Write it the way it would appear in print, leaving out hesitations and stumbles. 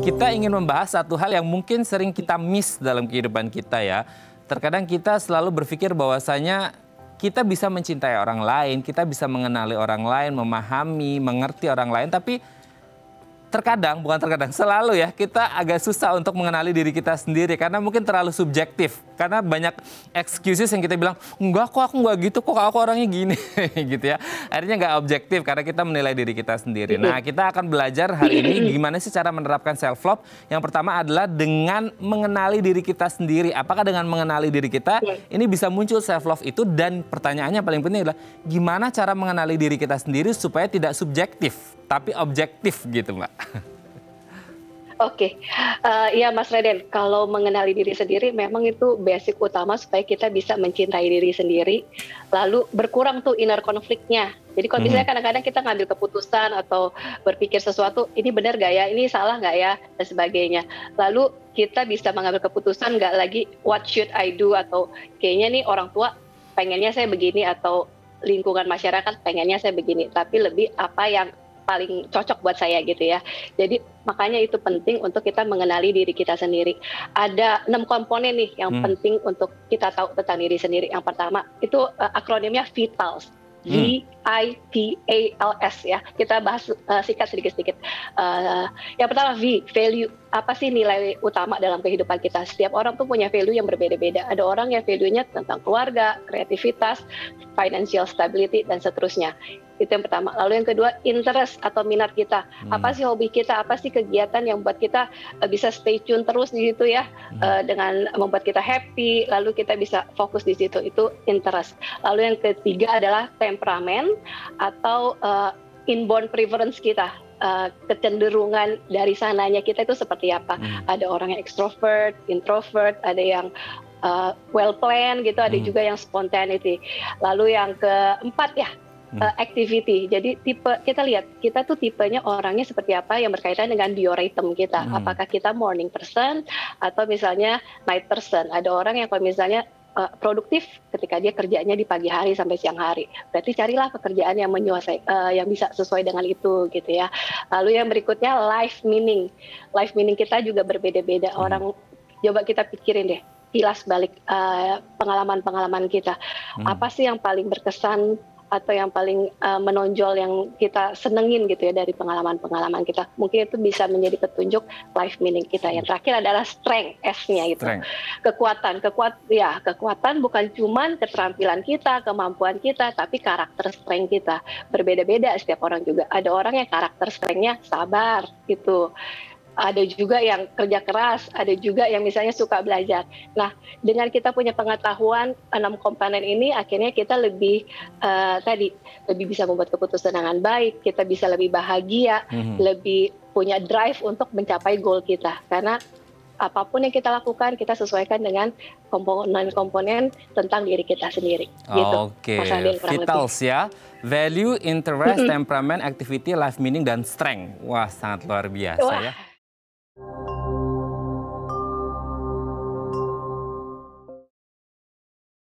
Kita ingin membahas satu hal yang mungkin sering kita miss dalam kehidupan kita ya. Terkadang kita selalu berpikir bahwasanya kita bisa mencintai orang lain, kita bisa mengenali orang lain, memahami, mengerti orang lain, tapi terkadang, bukan terkadang, selalu ya kita agak susah untuk mengenali diri kita sendiri karena mungkin terlalu subjektif. Karena banyak excuses yang kita bilang, enggak kok aku enggak gitu, kok aku orangnya gini gitu ya. Akhirnya nggak objektif karena kita menilai diri kita sendiri. Nah, kita akan belajar hari ini gimana sih cara menerapkan self love. Yang pertama adalah dengan mengenali diri kita sendiri. Apakah dengan mengenali diri kita ini bisa muncul self love itu, dan pertanyaannya paling penting adalah gimana cara mengenali diri kita sendiri supaya tidak subjektif tapi objektif gitu, Mbak. Oke, ya Mas Reden, kalau mengenali diri sendiri memang itu basic utama supaya kita bisa mencintai diri sendiri, lalu berkurang tuh inner konfliknya. Jadi kalau misalnya kadang-kadang kita ngambil keputusan atau berpikir sesuatu, ini benar gak ya, ini salah gak ya, dan sebagainya. Lalu kita bisa mengambil keputusan gak lagi what should I do, atau kayaknya nih orang tua pengennya saya begini, atau lingkungan masyarakat pengennya saya begini, tapi lebih apa yang paling cocok buat saya gitu ya. Jadi makanya itu penting untuk kita mengenali diri kita sendiri. Ada 6 komponen nih yang penting untuk kita tahu tentang diri sendiri. Yang pertama itu akronimnya VITALS. VITALS ya. Kita bahas singkat sedikit-sedikit. Yang pertama V, value. Apa sih nilai utama dalam kehidupan kita? Setiap orang tuh punya value yang berbeda-beda. Ada orang yang value-nya tentang keluarga, kreativitas, financial stability, dan seterusnya. Itu yang pertama. Lalu yang kedua, interest atau minat kita. Apa sih hobi kita? Apa sih kegiatan yang membuat kita bisa stay tune terus di situ ya, dengan membuat kita happy, lalu kita bisa fokus di situ. Itu interest. Lalu yang ketiga adalah temperamen atau inborn preference kita. Kecenderungan dari sananya kita itu seperti apa. Ada orang yang extrovert, introvert, ada yang well planned gitu, ada juga yang spontaneity. Lalu yang keempat ya, activity. Jadi tipe, kita lihat kita tuh tipenya orangnya seperti apa yang berkaitan dengan biorhythm kita. Apakah kita morning person atau misalnya night person. Ada orang yang kalau misalnya produktif ketika dia kerjanya di pagi hari sampai siang hari. Berarti carilah pekerjaan yang menyesuaikan, yang bisa sesuai dengan itu gitu ya. Lalu yang berikutnya life meaning. Life meaning kita juga berbeda-beda. Orang, coba kita pikirin deh, kilas balik pengalaman-pengalaman kita. Apa sih yang paling berkesan atau yang paling menonjol yang kita senengin gitu ya dari pengalaman-pengalaman kita. Mungkin itu bisa menjadi petunjuk life meaning kita. Yang terakhir adalah strength, S-nya gitu. Kekuatan bukan cuman keterampilan kita, kemampuan kita, tapi karakter strength kita. Berbeda-beda setiap orang juga. Ada orang yang karakter strength-nya sabar gitu. Ada juga yang kerja keras, ada juga yang misalnya suka belajar. Nah, dengan kita punya pengetahuan 6 komponen ini, akhirnya kita lebih lebih bisa membuat keputusan dengan baik, kita bisa lebih bahagia, lebih punya drive untuk mencapai goal kita. Karena apapun yang kita lakukan, kita sesuaikan dengan komponen-komponen tentang diri kita sendiri. Oke, VITALS ya. Value, interest, temperament, activity, life meaning, dan strength. Wah, sangat luar biasa ya.